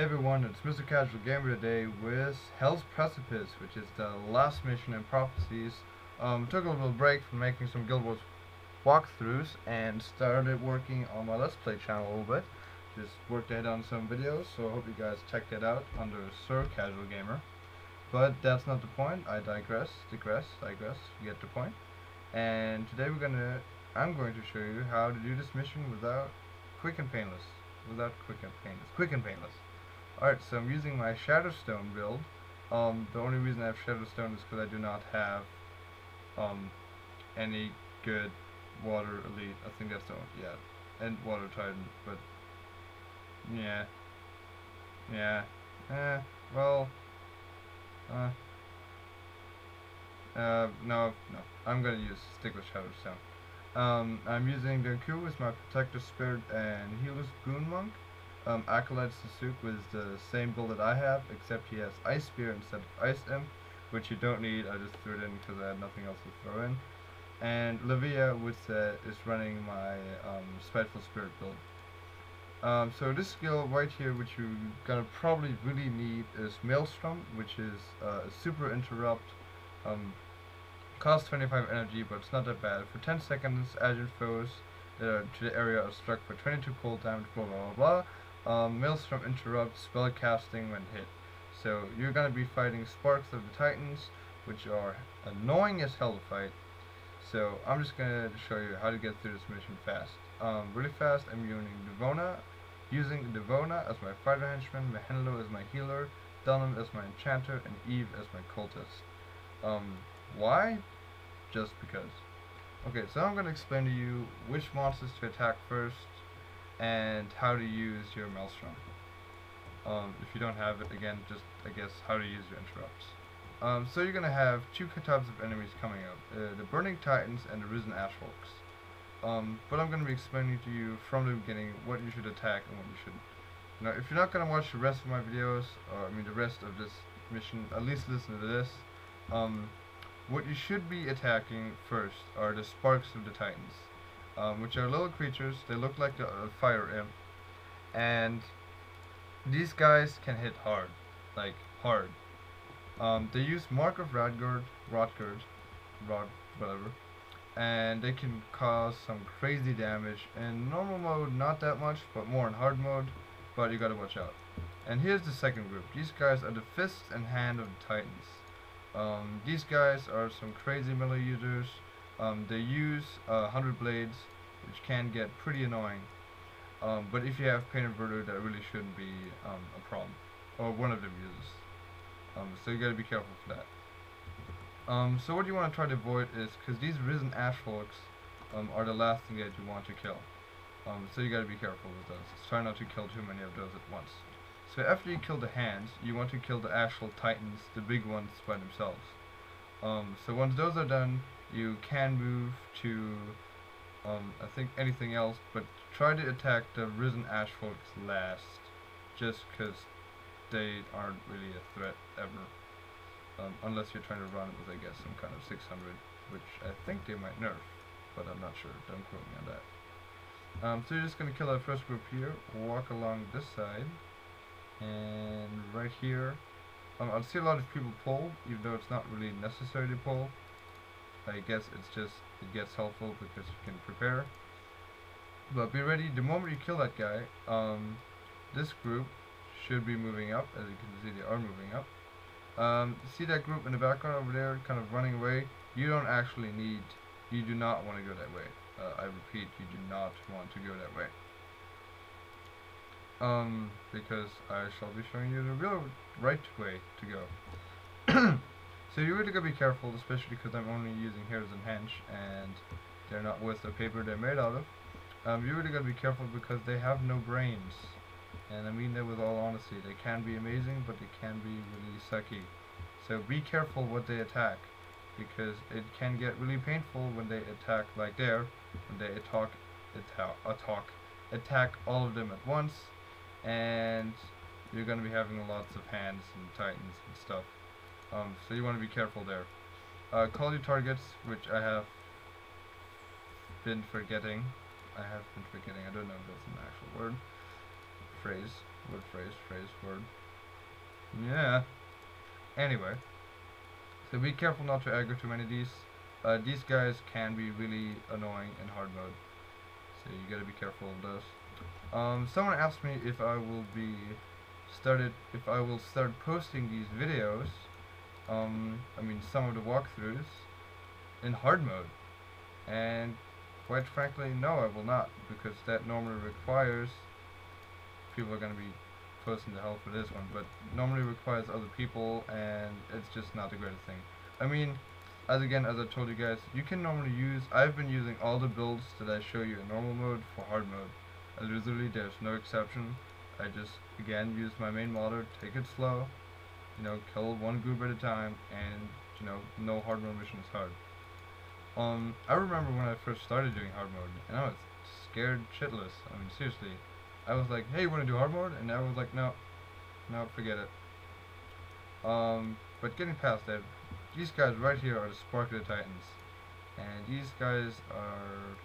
Hey everyone, it's MrCasualGamer today with Hell's Precipice, which is the last mission in Prophecies. Took a little break from making some Guild Wars walkthroughs and started working on my Let's Play channel a little bit. Just worked ahead on some videos, so I hope you guys check that out under MrCasualGamer. But that's not the point. I digress, you get the point. And today I'm going to show you how to do this mission without quick and painless. Alright, so I'm using my Shadowstone build. The only reason I have Shadowstone is because I do not have any good water elite. I think that's the only, yeah, and water titan, but no, I'm gonna stick with Shadowstone. I'm using Dunkoro as my Protector Spirit and Healer's Boon Monk. Acolyte Sousuke was the same build that I have, except he has Ice Spear instead of Ice Imp, which you don't need. I just threw it in because I had nothing else to throw in. And Livia is running my Spiteful Spirit build. So this skill right here, which you're gonna probably really need, is Maelstrom, which is a super interrupt. Costs 25 energy, but it's not that bad. For 10 seconds, adjunct foes to the area are struck for 22 cold damage, blah blah blah. Maelstrom interrupts spell casting when hit. So you're gonna be fighting Sparks of the Titans, which are annoying as hell to fight. So I'm just gonna show you how to get through this mission fast. Really fast. I'm using Devona as my fighter henchman, Mahenlo as my healer, Dunham as my enchanter, and Eve as my cultist. Why? Just because. Okay, so I'm gonna explain to you which monsters to attack first and how to use your Maelstrom. If you don't have it, again, just, I guess, how to use your interrupts. So you're gonna have two types of enemies coming up, the Burning Titans and the Risen Ashfolks. But I'm gonna be explaining to you from the beginning what you should attack and what you shouldn't. Now, if you're not gonna watch the rest of my videos, or I mean the rest of this mission, at least listen to this. What you should be attacking first are the Sparks of the Titans, which are little creatures. They look like the fire imp, and these guys can hit hard, like hard. They use Mark of Rotgerd, whatever, and they can cause some crazy damage. In normal mode, not that much, but more in hard mode, but you gotta watch out. And here's the second group. These guys are the Fist and Hand of the Titans. These guys are some crazy melee users. They use 100 blades, which can get pretty annoying. But if you have Pain Inverter, that really shouldn't be a problem. Or one of them uses. So you gotta be careful for that. So what you want to try to avoid is, because these Risen Ashfolks are the last thing that you want to kill. So you gotta be careful with those. Try not to kill too many of those at once. So after you kill the hands, you want to kill the actual titans, the big ones by themselves. So once those are done, you can move to, I think anything else, but try to attack the Risen Ashfolks last, just because they aren't really a threat ever. Unless you're trying to run with, I guess, some kind of 600, which I think they might nerf, but I'm not sure, don't quote me on that. So you're just going to kill that first group here, walk along this side, and right here, I'll see a lot of people pull, even though it's not really necessary to pull. I guess it gets helpful because you can prepare. But be ready, the moment you kill that guy, this group should be moving up. As you can see, they are moving up. See that group in the background over there, kind of running away? You do not want to go that way. I repeat, you do not want to go that way. Because I shall be showing you the real right way to go. So you really gotta be careful, especially because I'm only using hairs and hench, and they're not worth the paper they're made out of. You really gotta be careful because they have no brains. And I mean that with all honesty. They can be amazing, but they can be really sucky. So be careful what they attack, because it can get really painful when they attack like there, when they attack all of them at once, and you're going to be having lots of hands and titans and stuff. So you want to be careful there. Call your targets, which I have been forgetting. I don't know if that's an actual word. word. Yeah. Anyway, so be careful not to aggro too many of these. These guys can be really annoying in hard mode, so you gotta be careful of those. Someone asked me if I will start posting these videos, I mean some of the walkthroughs, in hard mode, and quite frankly, no, I will not, because that normally requires, people are going to be posting the hell for this one, but normally requires other people, and it's just not the greatest thing. I mean, as I told you guys, you can normally use, I've been using all the builds that I show you in normal mode for hard mode. Literally, there's no exception. I just, again, use my main modder, take it slow, you know, kill one group at a time, and, you know, no hard mode mission is hard. I remember when I first started doing hard mode, and I was scared shitless. I mean, seriously. I was like, hey, you wanna do hard mode? And I was like, no, forget it. But getting past that, these guys right here are the Sparkler Titans. And these guys are,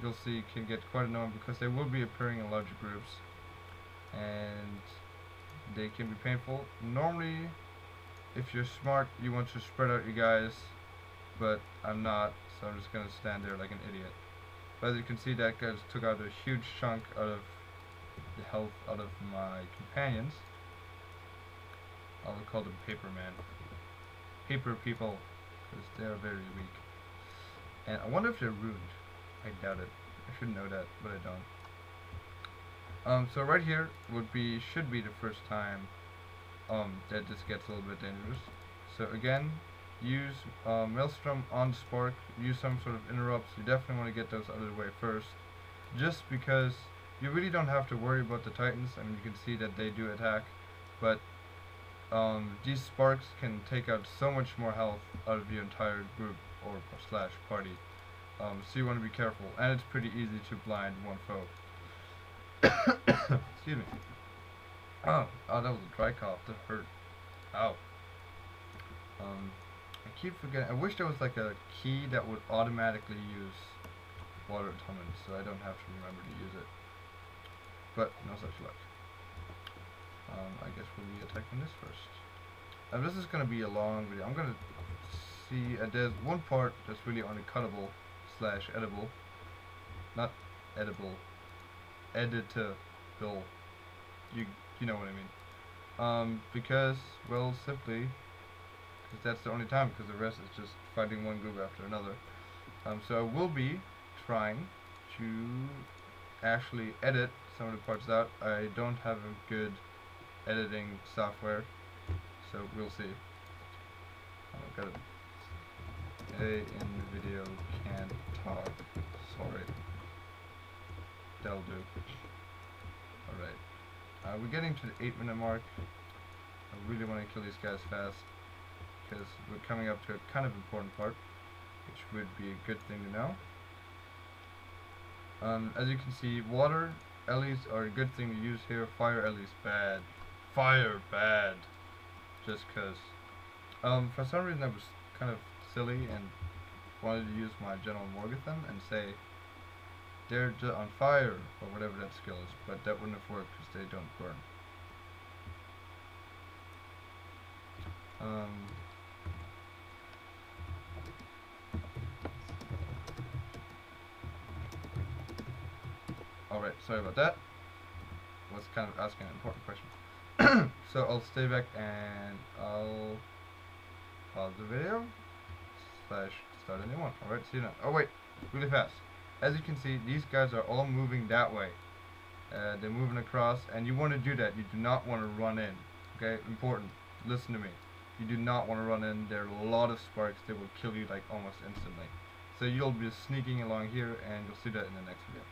you'll see, can get quite annoying because they will be appearing in larger groups. And they can be painful. Normally, if you're smart, you want to spread out your guys, but I'm not, so I'm just gonna stand there like an idiot. But as you can see, that guy just took out a huge chunk out of the health out of my companions. I'll call them Paperman. Paper people, because they're very weak. And I wonder if they're ruined. I doubt it. I should know that, but I don't. So right here should be the first time that this gets a little bit dangerous. So again, use Maelstrom on Spark, use some sort of interrupts. You definitely want to get those out of the way first, just because you really don't have to worry about the Titans. I mean, you can see that they do attack, but these sparks can take out so much more health out of your entire group or slash party. So you want to be careful, and it's pretty easy to blind one foe. Excuse me. Oh, that was a dry cough. That hurt. Ow. I keep forgetting. I wish there was like a key that would automatically use water atonement, so I don't have to remember to use it. But no such luck. I guess we'll be attacking this first. This is going to be a long video. I'm going to see, there's one part that's really uncuttable slash edible. Not edible. Editable. You know what I mean. Because, well, simply, because that's the only time, because the rest is just fighting one group after another. So I will be trying to actually edit some of the parts out. I don't have a good editing software, so we'll see. I've got a in the video can't talk. Sorry. That'll do. Alright. We're getting to the 8-minute mark. I really want to kill these guys fast, because we're coming up to a kind of important part, which would be a good thing to know. As you can see, water Ellies are a good thing to use here. Fire Ellies bad. Fire bad. Just cause. For some reason I was kind of silly and wanted to use my General Morgathan and say they're on fire or whatever that skill is, but that wouldn't have worked because they don't burn. Alright, sorry about that. Was kind of asking an important question. So I'll stay back and I'll pause the video slash start a new one. Alright, see you now. Oh wait, really fast. As you can see, these guys are all moving that way. They're moving across, and you want to do that. You do not want to run in. Okay, important. Listen to me. You do not want to run in. There are a lot of sparks that will kill you like almost instantly. So you'll be sneaking along here, and you'll see that in the next video.